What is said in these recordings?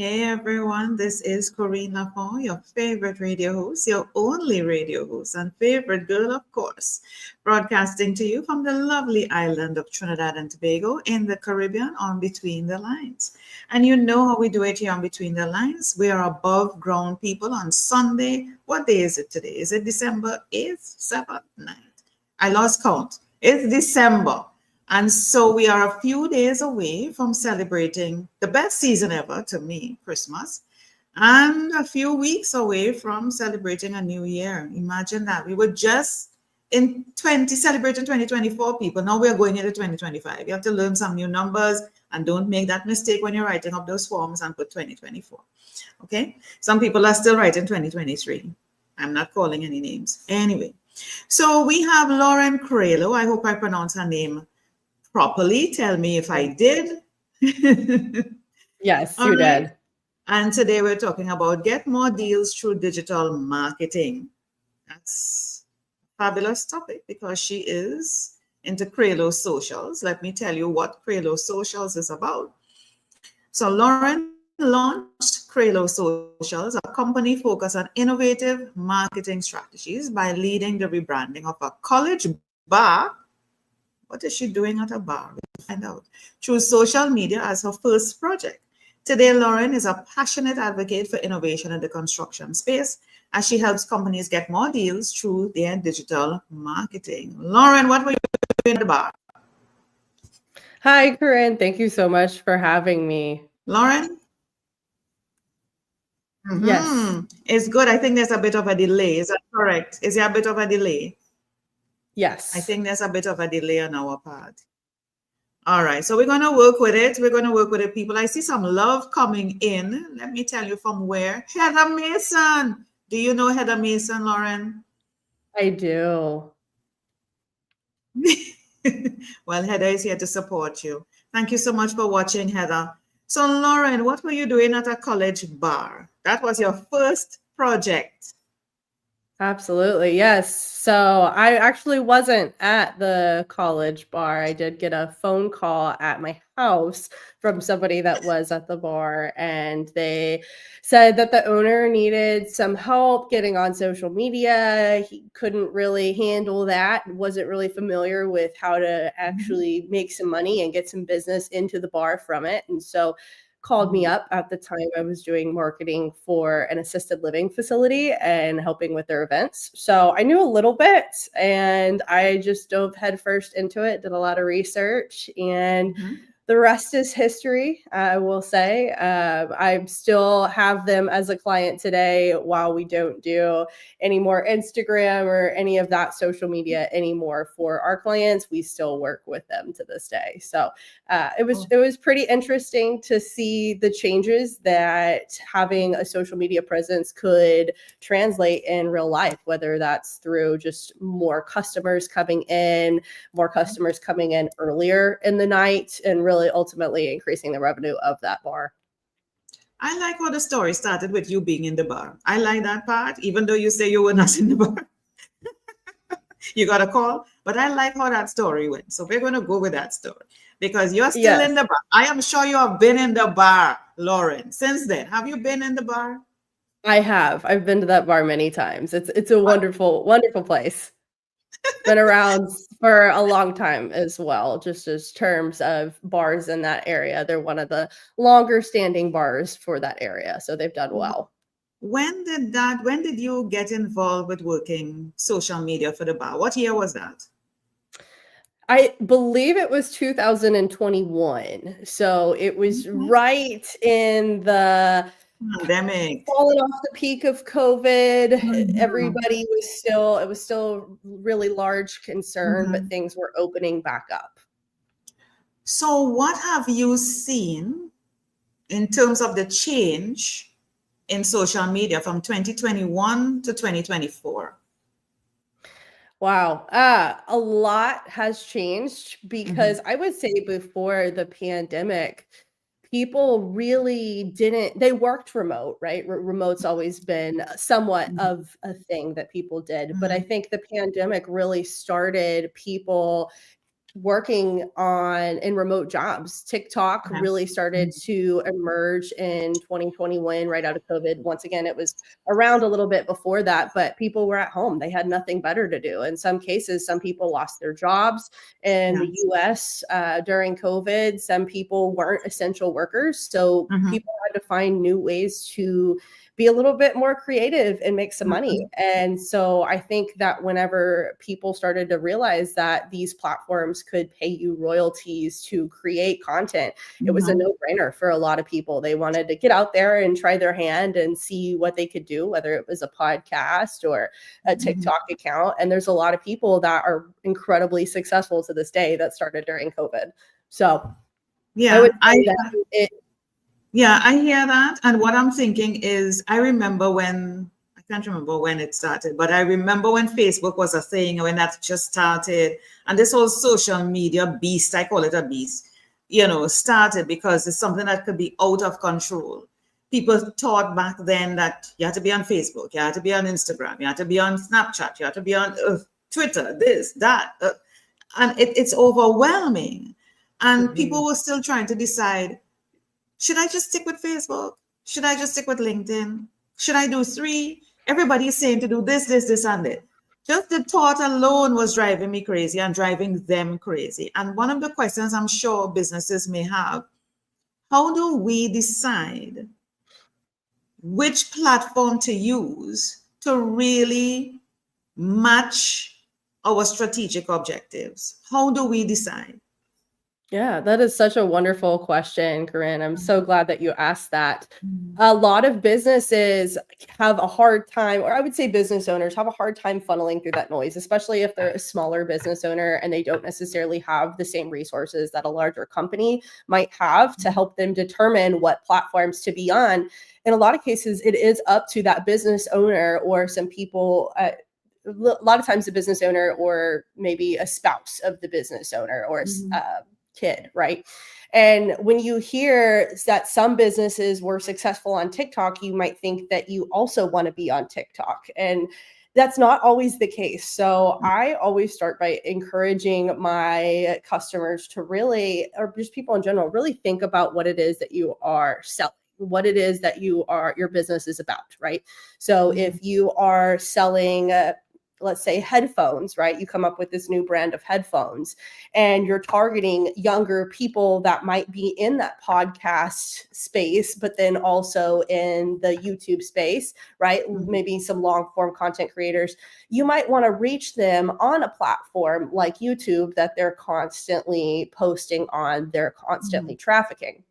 Hey everyone, this is Corine La Font, your favorite radio host, your only radio host, and favorite girl, of course, broadcasting to you from the lovely island of Trinidad and Tobago in the Caribbean on Between the Lines. And you know how we do it here on Between the Lines. We are above ground people on Sunday. What day is it today? Is it December 8th, 7th, 9th? I lost count. It's December. And so we are a few days away from celebrating the best season ever to me, Christmas, and a few weeks away from celebrating a new year. Imagine that. We were just celebrating 2024 people. Now we're going into 2025. You have to learn some new numbers and don't make that mistake when you're writing up those forms and put 2024. Okay? Some people are still writing 2023. I'm not calling any names. Anyway, so we have Lauren Krailo. I hope I pronounced her name properly. Tell me if I did. Yes, All you right. did. And today we're talking about get more deals through digital marketing. That's a fabulous topic because she is into Krailo Socials. Let me tell you what Krailo Socials is about. So Lauren launched Krailo Socials, a company focused on innovative marketing strategies by leading the rebranding of a college bar. What is she doing at a bar? We'll find out. Through social media as her first project. Today, Lauren is a passionate advocate for innovation in the construction space as she helps companies get more deals through their digital marketing. Lauren, what were you doing at the bar? Hi, Corinne. Thank you so much for having me. Lauren? Yes. It's good. I think there's a bit of a delay. Is that correct? Is there a bit of a delay? I Yes. think there's a bit of a delay on our part. All right, so we're going to work with it. We're going to work with it, people. I see some love coming in. Let me tell you from where. Heather Mason. Do you know Heather Mason, Lauren? I do. Well, Heather is here to support you. Thank you so much for watching, Heather. So, Lauren, what were you doing at a college bar? That was your first project. Absolutely. Yes. So I actually wasn't at the college bar. I did get a phone call at my house from somebody that was at the bar, and they said that the owner needed some help getting on social media. He couldn't really handle that, wasn't really familiar with how to actually make some money and get some business into the bar from it. And so called me up. At the time I was doing marketing for an assisted living facility and helping with their events. So I knew a little bit, and I just dove headfirst into it, did a lot of research, and the rest is history, I will say. I still have them as a client today while we don't do any more Instagram or any of that social media anymore for our clients. We still work with them to this day. So it was pretty interesting to see the changes that having a social media presence could translate in real life, whether that's through just more customers coming in earlier in the night, and really ultimately increasing the revenue of that bar. I like how the story started with you being in the bar. I like that part, even though you say you were not in the bar. You got a call, but I like how that story went. So we're going to go with that story because you're still in the bar. I am sure you have been in the bar, Lauren, since then. Have you been in the bar? I have. I've been to that bar many times. It's a wonderful, wonderful place. Been around for a long time as well, just as terms of bars in that area. They're one of the longer standing bars for that area. So they've done well. When did you get involved with working social media for the bar? What year was that? I believe it was 2021. So it was right in the pandemic, falling off the peak of COVID. Everybody it was still really large concern, but things were opening back up. So what have you seen in terms of the change in social media from 2021 to 2024? Wow. A lot has changed because I would say before the pandemic, people really they worked remote, right? Remote's always been somewhat of a thing that people did. But I think the pandemic really started people working on in remote jobs. TikTok really Yes. started to emerge in 2021, right out of COVID. Once again, it was around a little bit before that, but people were at home. They had nothing better to do. In some cases, some people lost their jobs in the Yes. US during COVID. Some people weren't essential workers. So Mm-hmm. people had to find new ways to be a little bit more creative and make some money. And so I think that whenever people started to realize that these platforms could pay you royalties to create content, it was a Mm-hmm. no-brainer for a lot of people. They wanted to get out there and try their hand and see what they could do, whether it was a podcast or a Mm-hmm. TikTok account. And there's a lot of people that are incredibly successful to this day that started during COVID. So I would Yeah, say that it, yeah, I hear that. And what I'm thinking is, I remember when, I can't remember when it started, but I remember when Facebook was a thing, when that just started. And this whole social media beast, I call it a beast, started because it's something that could be out of control. People thought back then that you had to be on Facebook, you had to be on Instagram, you had to be on Snapchat, you had to be on Twitter, this, that. And it's overwhelming. And people were still trying to decide, should I just stick with Facebook? Should I just stick with LinkedIn? Should I do three? Everybody is saying to do this, and that. Just the thought alone was driving me crazy and driving them crazy. And one of the questions I'm sure businesses may have, how do we decide which platform to use to really match our strategic objectives? How do we decide? Yeah, that is such a wonderful question, Corinne. I'm so glad that you asked that. A lot of businesses have a hard time, or I would say business owners have a hard time funneling through that noise, especially if they're a smaller business owner and they don't necessarily have the same resources that a larger company might have to help them determine what platforms to be on. In a lot of cases, it is up to that business owner or some people. A lot of times, the business owner or maybe a spouse of the business owner or kid, right? And when you hear that some businesses were successful on TikTok, you might think that you also want to be on TikTok. And that's not always the case. So I always start by encouraging my customers to really, or just people in general, really think about what it is that you are selling, what it is that your business is about, right? So if you are selling let's say headphones, right? You come up with this new brand of headphones and you're targeting younger people that might be in that podcast space, but then also in the YouTube space, right? Maybe some long form content creators. You might want to reach them on a platform like YouTube that they're constantly posting on, they're constantly trafficking.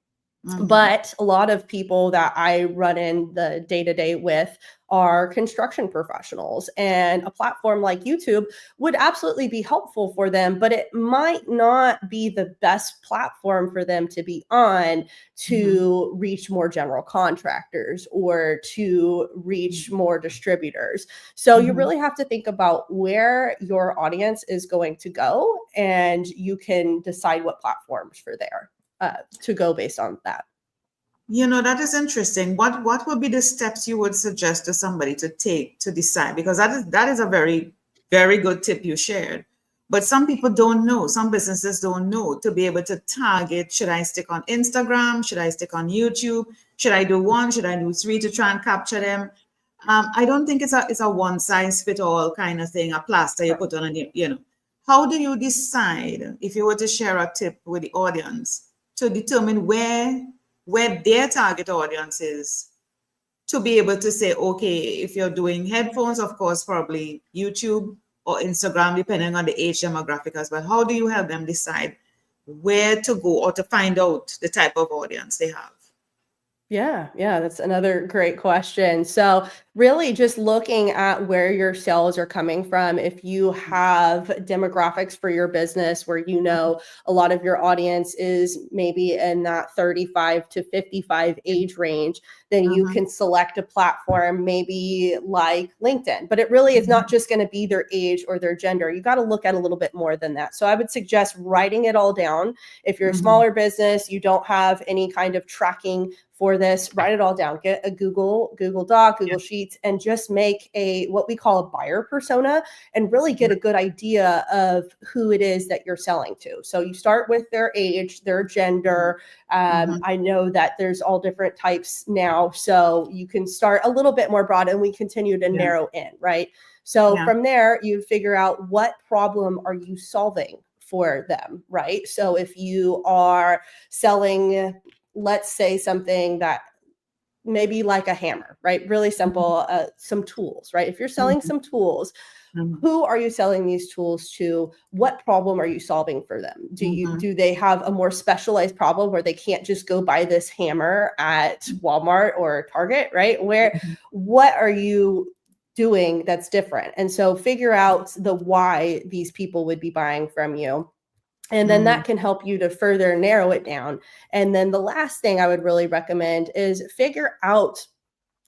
But a lot of people that I run in the day-to-day with are construction professionals, and a platform like YouTube would absolutely be helpful for them, but it might not be the best platform for them to be on to reach more general contractors or to reach more distributors. So you really have to think about where your audience is going to go, and you can decide what platforms for there to go based on that. That is interesting. What would be the steps you would suggest to somebody to take to decide? Because that is a very, very good tip you shared. But some people don't know, some businesses don't know to be able to target, should I stick on Instagram? Should I stick on YouTube? Should I do one? Should I do three to try and capture them? I don't think it's a one size fit all kind of thing, a plaster you put on and How do you decide, if you were to share a tip with the audience, to determine where their target audience is, to be able to say, okay, if you're doing headphones, of course, probably YouTube or Instagram, depending on the age demographic as well. How do you help them decide where to go or to find out the type of audience they have? Yeah, that's another great question. So, really just looking at where your sales are coming from. If you have demographics for your business where a lot of your audience is maybe in that 35 to 55 age range, then you can select a platform maybe like LinkedIn. But it really is not just going to be their age or their gender. You got to look at a little bit more than that. So I would suggest writing it all down. If you're a smaller business, you don't have any kind of tracking for this, write it all down. Get a Google Doc, Google Sheets, and just make a what we call a buyer persona and really get a good idea of who it is that you're selling to. So you start with their age, their gender. I know that there's all different types now, so you can start a little bit more broad and we continue to narrow in, right? So from there, you figure out what problem are you solving for them, right? So if you are selling, let's say something that maybe like a hammer, right? Really simple, some tools, right? If you're selling some tools, who are you selling these tools to? What problem are you solving for them? Do they have a more specialized problem where they can't just go buy this hammer at Walmart or Target, right? What are you doing that's different? And so figure out the why these people would be buying from you. And then that can help you to further narrow it down. And then the last thing I would really recommend is figure out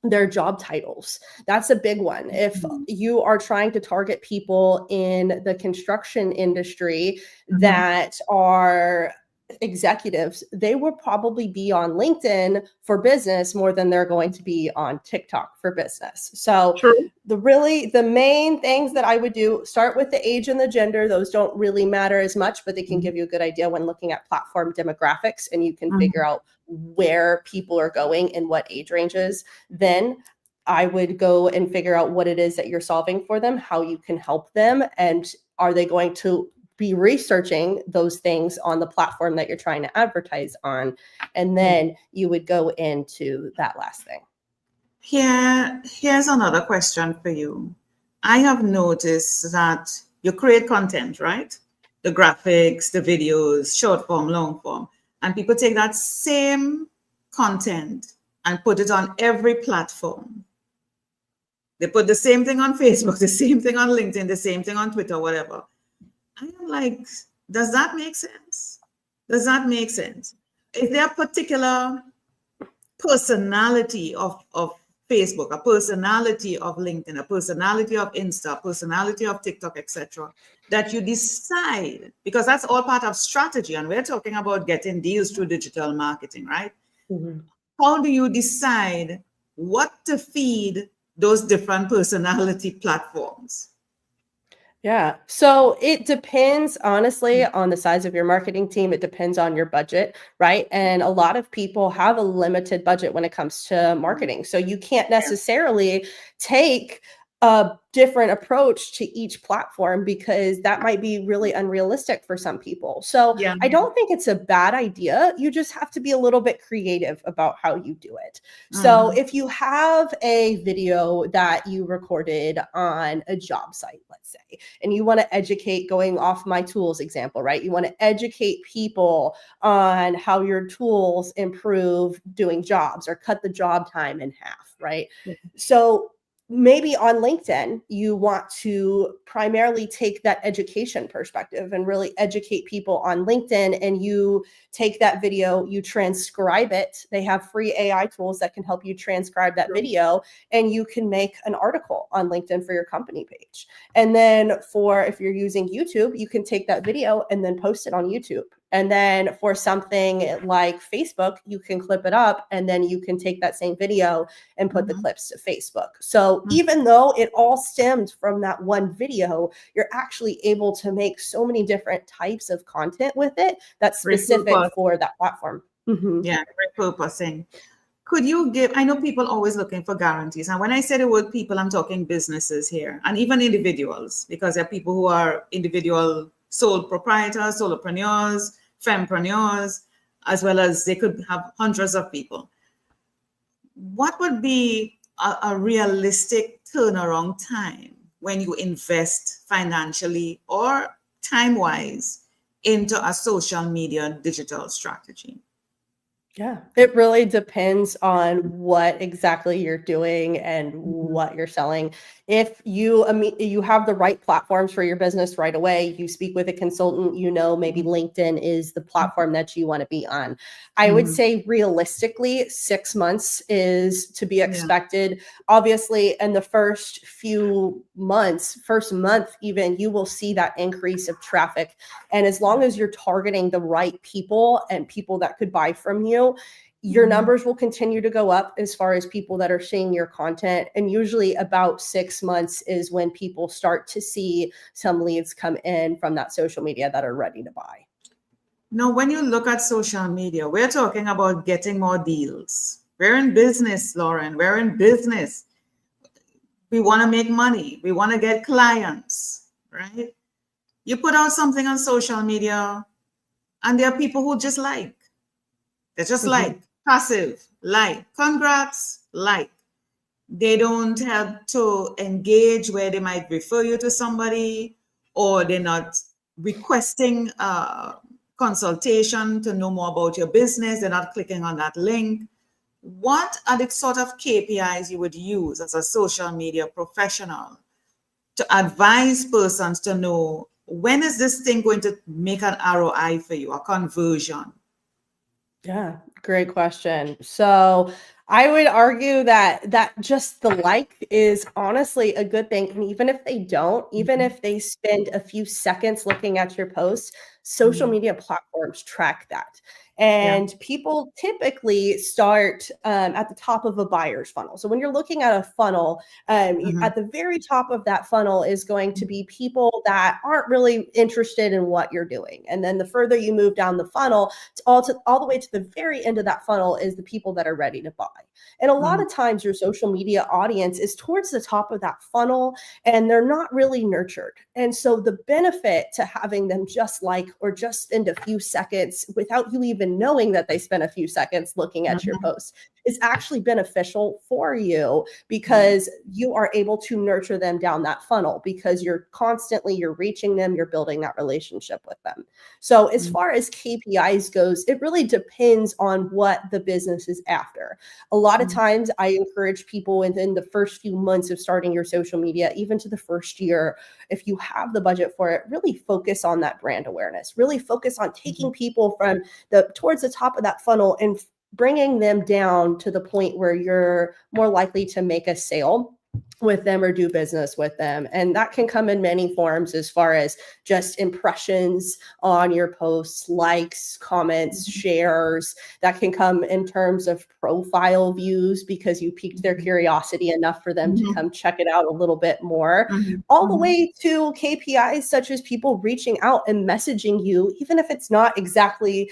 their job titles. That's a big one. If you are trying to target people in the construction industry that are executives, they will probably be on LinkedIn for business more than they're going to be on TikTok for business. So the main things that I would do, start with the age and the gender. Those don't really matter as much, but they can give you a good idea when looking at platform demographics, and you can figure out where people are going in what age ranges. Then I would go and figure out what it is that you're solving for them, how you can help them, and are they going to be researching those things on the platform that you're trying to advertise on. And then you would go into that last thing. Here's another question for you. I have noticed that you create content, right? The graphics, the videos, short form, long form, and people take that same content and put it on every platform. They put the same thing on Facebook, the same thing on LinkedIn, the same thing on Twitter, whatever. I am like, does that make sense? Does that make sense? Is there a particular personality of Facebook, a personality of LinkedIn, a personality of Insta, a personality of TikTok, etc., that you decide, because that's all part of strategy, and we're talking about getting deals through digital marketing, right? How do you decide what to feed those different personality platforms? Yeah. So it depends, honestly, on the size of your marketing team. It depends on your budget, right? And a lot of people have a limited budget when it comes to marketing. So you can't necessarily take a different approach to each platform because that might be really unrealistic for some people. So I don't think it's a bad idea. You just have to be a little bit creative about how you do it. So if you have a video that you recorded on a job site, let's say, and you want to educate, going off my tools example, right? You want to educate people on how your tools improve doing jobs or cut the job time in half, right? So maybe on LinkedIn, you want to primarily take that education perspective and really educate people on LinkedIn, and you take that video, you transcribe it. They have free AI tools that can help you transcribe that video, and you can make an article on LinkedIn for your company page. And then if you're using YouTube, you can take that video and then post it on YouTube. And then for something like Facebook, you can clip it up and then you can take that same video and put the clips to Facebook. So even though it all stemmed from that one video, you're actually able to make so many different types of content with it that's specific for that platform. Yeah, repurposing. Could you give, I know people always looking for guarantees. And when I say the word people, I'm talking businesses here and even individuals, because there are people who are individual sole proprietors, solopreneurs, fempreneurs, as well as they could have hundreds of people. What would be a realistic turnaround time when you invest financially or time-wise into a social media digital strategy? Yeah, it really depends on what exactly you're doing and what you're selling. If you have the right platforms for your business right away, you speak with a consultant, maybe LinkedIn is the platform that you want to be on. I would say realistically, 6 months is to be expected. Obviously, in the first month even, you will see that increase of traffic. And as long as you're targeting the right people and people that could buy from you, your numbers will continue to go up as far as people that are seeing your content. And usually about 6 months is when people start to see some leads come in from that social media that are ready to buy. Now, when you look at social media, we're talking about getting more deals. We're in business, Lauren. We're in business. We want to make money. We want to get clients, right? You put out something on social media, and there are people who just like. They're just like, passive, like, congrats, like. They don't have to engage where they might refer you to somebody, or they're not requesting consultation to know more about your business. They're not clicking on that link. What are the sort of KPIs you would use as a social media professional to advise persons to know when is this thing going to make an ROI for you, a conversion? Yeah, great question. So I would argue that just the like is honestly a good thing. And even if they don't, even if they spend a few seconds looking at your posts, social media platforms track that. And people typically start at the top of a buyer's funnel. So when you're looking at a funnel, at the very top of that funnel is going to be people that aren't really interested in what you're doing. And then the further you move down the funnel, all the way to the very end of that funnel is the people that are ready to buy. And a lot of times your social media audience is towards the top of that funnel and they're not really nurtured. And so the benefit to having them just like or just spend a few seconds without you even knowing that they spent a few seconds looking at your post is actually beneficial for you because you are able to nurture them down that funnel because you're reaching them, you're building that relationship with them. So as far as KPIs goes, it really depends on what the business is after. A lot of times I encourage people within the first few months of starting your social media, even to the first year, if you have the budget for it, really focus on that brand awareness, really focus on taking people from towards the top of that funnel and bringing them down to the point where you're more likely to make a sale with them or do business with them. And that can come in many forms as far as just impressions on your posts, likes, comments, shares. That can come in terms of profile views because you piqued their curiosity enough for them to come check it out a little bit more, all the way to KPIs such as people reaching out and messaging you, even if it's not exactly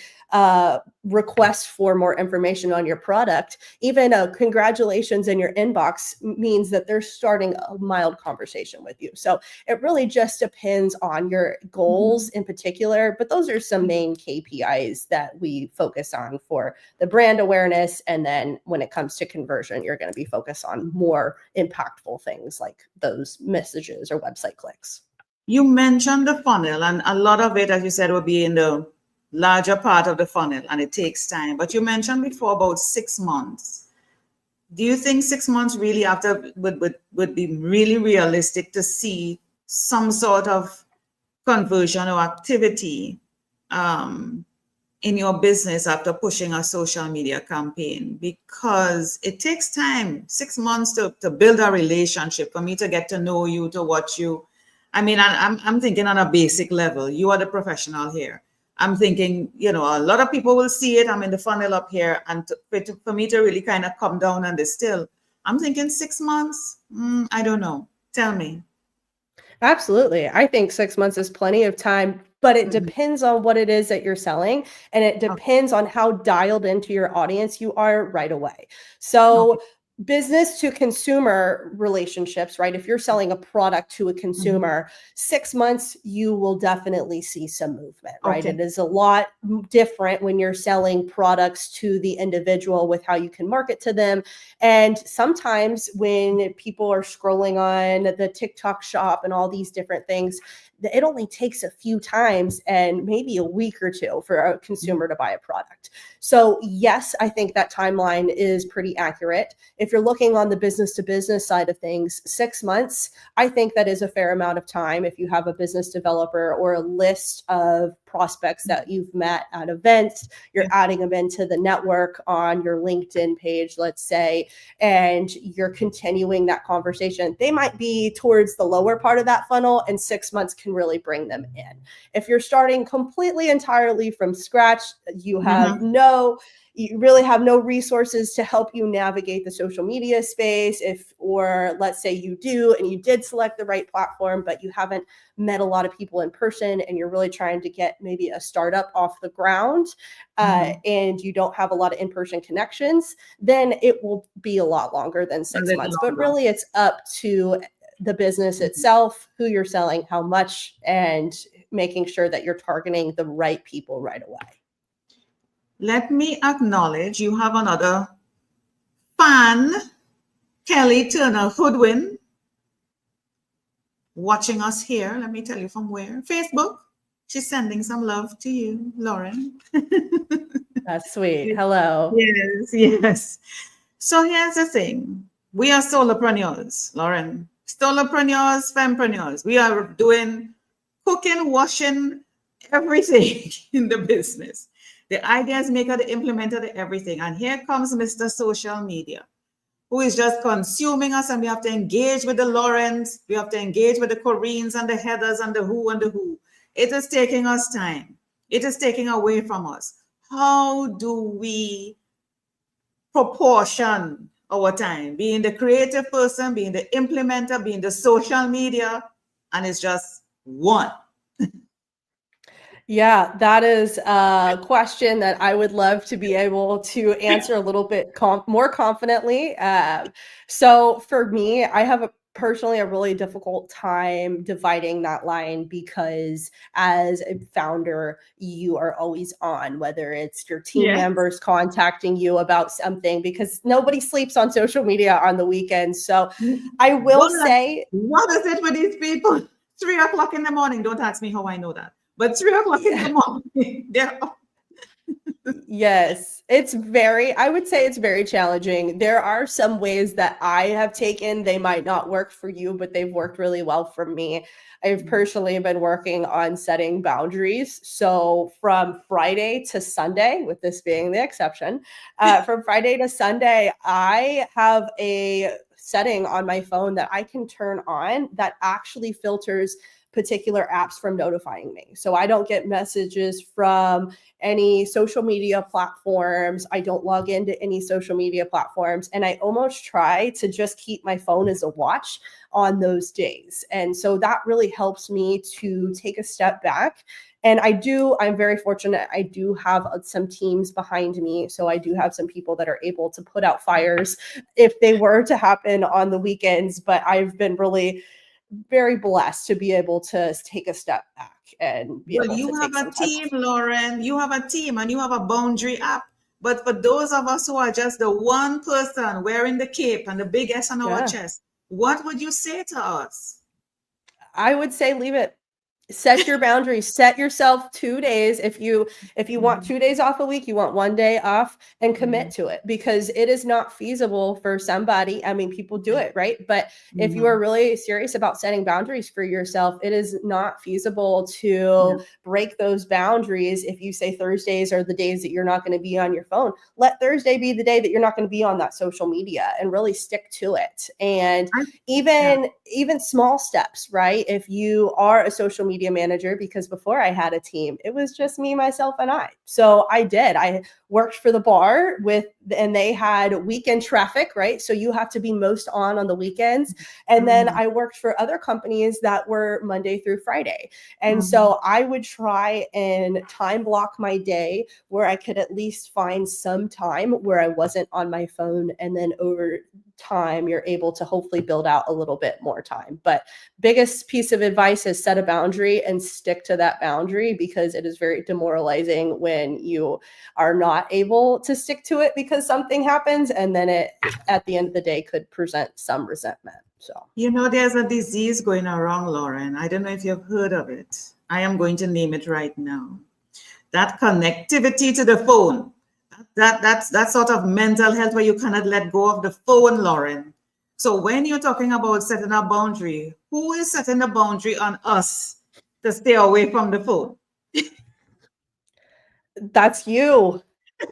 request for more information on your product. Even congratulations in your inbox means that they're starting a mild conversation with you. So it really just depends on your goals in particular, but those are some main KPIs that we focus on for the brand awareness. And then when it comes to conversion, you're going to be focused on more impactful things like those messages or website clicks. You mentioned the funnel, and a lot of it, as you said, will be in the larger part of the funnel, and it takes time. But you mentioned before about 6 months. Do you think 6 months really after would be really realistic to see some sort of conversion or activity in your business after pushing a social media campaign? Because it takes time, 6 months to build a relationship, for me to get to know you, to watch you. I mean, I'm thinking on a basic level. You are the professional here. I'm thinking, a lot of people will see it. I'm in the funnel up here. And for me to really kind of come down and distill, I'm thinking 6 months. I don't know. Tell me. Absolutely. I think 6 months is plenty of time, but it depends on what it is that you're selling. And it depends on how dialed into your audience you are right away. So business to consumer relationships, right? If you're selling a product to a consumer, 6 months, you will definitely see some movement, right? It is a lot different when you're selling products to the individual with how you can market to them. And sometimes when people are scrolling on the TikTok shop and all these different things, it only takes a few times and maybe a week or two for a consumer to buy a product. So yes, I think that timeline is pretty accurate. If you're looking on the business to business side of things, 6 months, I think that is a fair amount of time. If you have a business developer or a list of prospects that you've met at events, you're adding them into the network on your LinkedIn page, let's say, and you're continuing that conversation. They might be towards the lower part of that funnel, and 6 months can can really bring them in. If you're starting completely entirely from scratch, you really have no resources to help you navigate the social media space. Or let's say you do, and you did select the right platform, but you haven't met a lot of people in person, and you're really trying to get maybe a startup off the ground, and you don't have a lot of in-person connections, then it will be a lot longer than A 6 months. little But longer. really, it's up to the business itself, who you're selling, how much, and making sure that you're targeting the right people right away. Let me acknowledge you have another fan, Kelly Turner Hoodwin, watching us here. Let me tell you from where. Facebook. She's sending some love to you, Lauren. That's sweet. Hello. Yes, yes. So here's the thing. We are solopreneurs, Lauren. Solopreneurs, fempreneurs. We are doing cooking, washing, everything in the business. The ideas maker, the implementer, the everything. And here comes Mr. Social Media, who is just consuming us, and we have to engage with the Laurens, we have to engage with the Corines and the Heathers and the who and the who. It is taking us time. It is taking away from us. How do we proportion our time? Being the creative person, being the implementer, being the social media, and it's just one. Yeah, that is a question that I would love to be able to answer a little bit more confidently. So for me, I have personally a really difficult time dividing that line, because as a founder, you are always on, whether it's your team members contacting you about something, because nobody sleeps on social media on the weekends. So I will say, what is it with these people? 3 o'clock in the morning. Don't ask me how I know that. But 3 o'clock in the morning, they're up. Yes, I would say it's very challenging. There are some ways that I have taken, they might not work for you, but they've worked really well for me. I've personally been working on setting boundaries. So from Friday to Sunday, with this being the exception, from Friday to Sunday, I have a setting on my phone that I can turn on that actually filters particular apps from notifying me. So I don't get messages from any social media platforms. I don't log into any social media platforms. And I almost try to just keep my phone as a watch on those days. And so that really helps me to take a step back. And I'm very fortunate. I do have some teams behind me. So I do have some people that are able to put out fires if they were to happen on the weekends. But I've been really very blessed to be able to take a step back and be able to You take have some a time team, off. Lauren. You have a team, and you have a boundary app. But for those of us who are just the one person wearing the cape and the big S on our Yeah. chest, what would you say to us? I would say leave it. Set your boundaries. Set yourself 2 days. If you want 2 days off a week, you want 1 day off, and commit to it, because it is not feasible for somebody. I mean, people do it, right? But if you are really serious about setting boundaries for yourself, it is not feasible to break those boundaries. If you say Thursdays are the days that you're not going to be on your phone, let Thursday be the day that you're not going to be on that social media, and really stick to it. And even small steps, right? If you are a social media manager, because before I had a team, it was just me, myself, and I. So I worked for the bar and they had weekend traffic, right? So you have to be most on the weekends. And then I worked for other companies that were Monday through Friday. And so I would try and time block my day where I could at least find some time where I wasn't on my phone. And then over time, you're able to hopefully build out a little bit more time. But biggest piece of advice is set a boundary and stick to that boundary, because it is very demoralizing when you are not able to stick to it because something happens, and then it at the end of the day could present some resentment. So there's a disease going around, Lauren. I don't know if you've heard of it. I am going to name it right now. That connectivity to the phone. That's that sort of mental health where you cannot let go of the phone, Lauren. So when you're talking about setting a boundary, who is setting the boundary on us to stay away from the phone? that's you.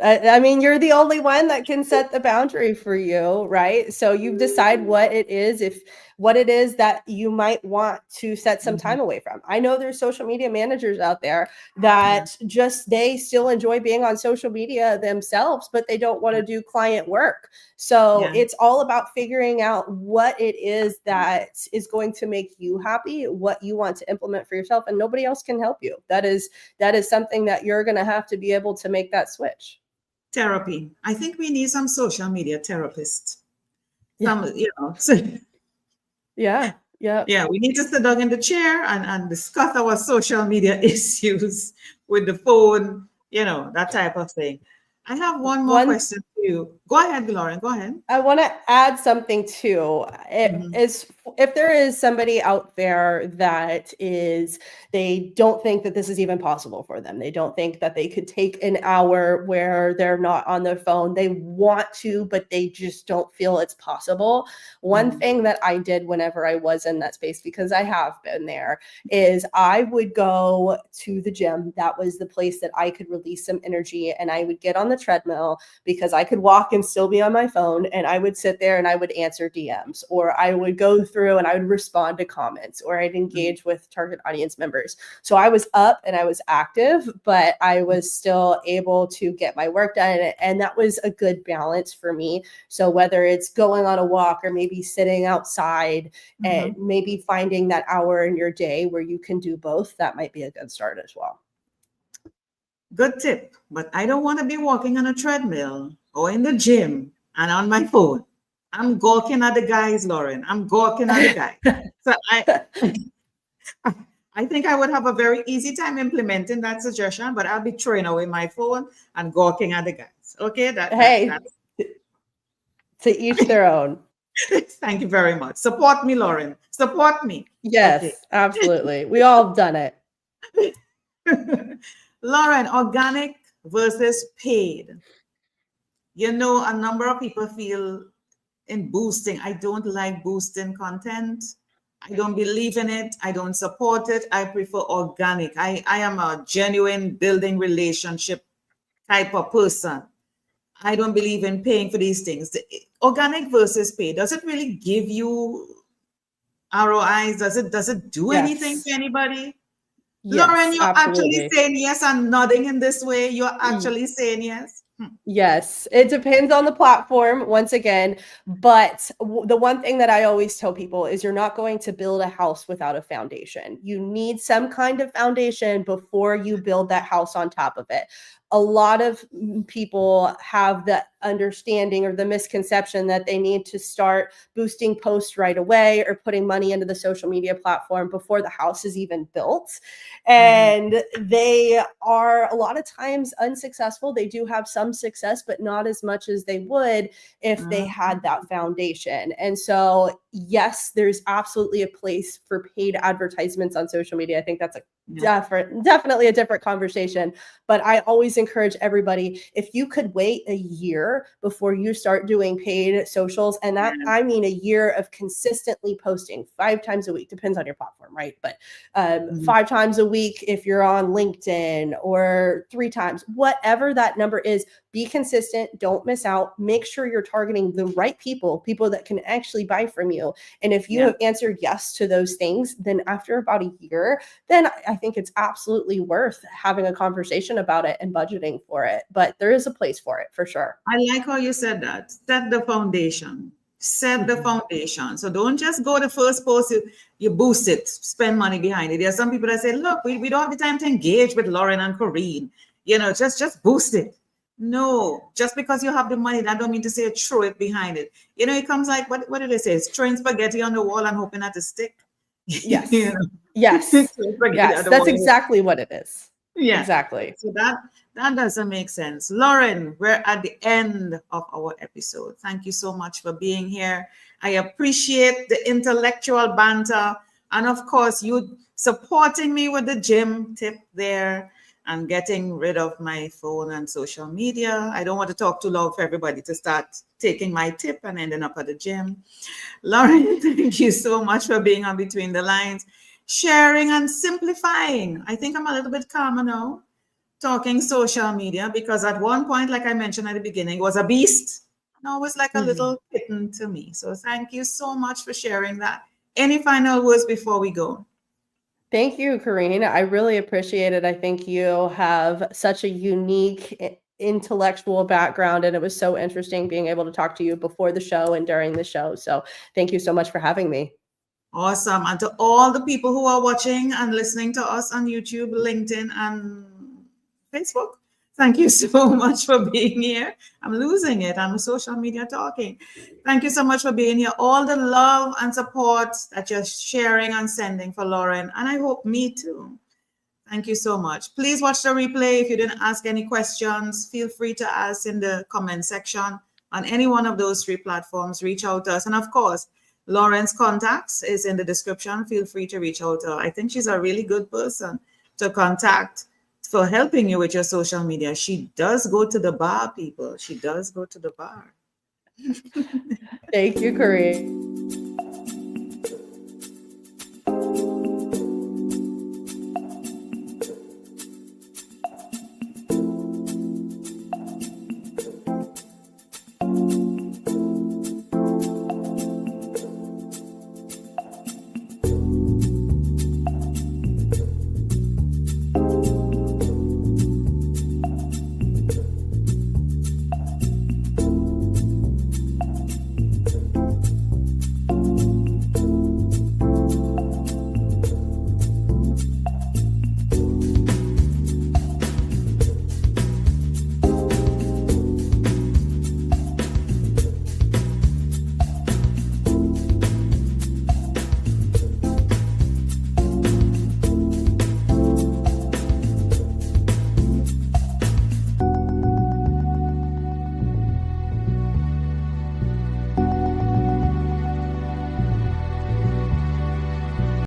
I mean, you're the only one that can set the boundary for you, right? So you decide what it is. If what it is that you might want to set some Mhm. time away from. I know there's social media managers out there Yeah. that just they still enjoy being on social media themselves, but they don't want to do client work. So Yeah. it's all about figuring out what it is that is going to make you happy, what you want to implement for yourself, and nobody else can help you. That is something that you're going to have to be able to make that switch. Therapy. I think we need some social media therapists. Yeah. So, Yeah. Yeah. yeah, we need to sit down in the chair and discuss our social media issues with the phone, that type of thing. I have one more One question for you. Go ahead, Lauren. Go ahead. I want to add something too. It Mhm. is if there is somebody out there that is they don't think that this is even possible for them. They don't think that they could take an hour where they're not on their phone. They want to, but they just don't feel it's possible. One Mhm. thing that I did whenever I was in that space, because I have been there, is I would go to the gym. That was the place that I could release some energy, and I would get on the treadmill because I could walk and still be on my phone, and I would sit there and I would answer DMs, or I would go through and I would respond to comments, or I'd engage with target audience members. So I was up and I was active, but I was still able to get my work done. And that was a good balance for me. So whether it's going on a walk or maybe sitting outside and Mhm. maybe finding that hour in your day where you can do both, that might be a good start as well. Good tip. But I don't want to be walking on a treadmill or in the gym and on my phone. I'm gawking at the guys, Lauren. I'm gawking at the guys. So I think I would have a very easy time implementing that suggestion, but I'll be throwing away my phone and gawking at the guys. Okay, Hey, to each their own. thank you very much. Support me, Lauren. Support me. Okay. Yes, absolutely. We all have done it. Lauren, organic versus paid. A number of people feel in boosting. I don't like boosting content. I don't believe in it. I don't support it. I prefer organic. I am a genuine building relationship type of person. I don't believe in paying for these things. Organic versus pay, does it really give you ROIs? Does it do anything Yes. for anybody? Lauren, Yes, you're actually absolutely. saying yes and nodding in this way. You're Y- actually saying yes. Yes, it depends on the platform once again, but the one thing that I always tell people is you're not going to build a house without a foundation. You need some kind of foundation before you build that house on top of it. A lot of people have the understanding or the misconception that they need to start boosting posts right away or putting money into the social media platform before the house is even built. Mhm. And they are a lot of times unsuccessful. They do have some success, but not as much as they would if they had that foundation. And so, yes, there's absolutely a place for paid advertisements on social media. I think that's a Yeah. definitely a different conversation, but I always encourage everybody, if you could wait a year before you start doing paid socials, and that Yeah. I mean a year of consistently posting 5 times a week, depends on your platform, right? But Mhm. 5 times a week if you're on LinkedIn, or 3 times, whatever that number is, be consistent, don't miss out, make sure you're targeting the right people that can actually buy from you. And if you Yeah. have answered yes to those things, then after about a year, then I think it's absolutely worth having a conversation about it and budgeting for it. But there is a place for it for sure. I like how you said that. Set the foundation. Set the Mhm. foundation. So don't just go the first post, you boost it, spend money behind it. There are some people that say, look, we don't have the time to engage with Lauren and Corine. Just boost it. No, just because you have the money, that don't mean to say throw it behind it. It comes like what did they say? It's throwing spaghetti on the wall and hoping that it stick. you Yes. know, Yes. throwing spaghetti on Yes. the That's wall. exactly what it is. Yeah. Exactly. So that doesn't make sense. Lauren, we're at the end of our episode. Thank you so much for being here. I appreciate the intellectual banter and of course you supporting me with the gym tip there and getting rid of my phone and social media. I don't want to talk too loud for everybody to start taking my tip and ending up at the gym. Lauren, thank you so much for being on Between the Lines, sharing and simplifying. I think I'm a little bit calmer now talking social media because at one point, like I mentioned at the beginning, it was a beast. and always like a Mhm. little kitten to me. So thank you so much for sharing that. Any final words before we go? Thank you, Corrine. I really appreciate it. I think you have such a unique intellectual background, and it was so interesting being able to talk to you before the show and during the show. So thank you so much for having me. Awesome. And to all the people who are watching and listening to us on YouTube, LinkedIn, and Facebook, thank you so much for being here. I'm losing it. I'm social media talking. Thank you so much for being here. All the love and support that you're sharing and sending for Lauren. And I hope me too. Thank you so much. Please watch the replay. If you didn't ask any questions, feel free to ask in the comment section on any one of those three platforms. Reach out to us. And of course, Lauren's contacts is in the description. Feel free to reach out to her. I think she's a really good person to contact for helping you with your social media. She does go to the bar, people. She does go to the bar. Thank you, Corrine.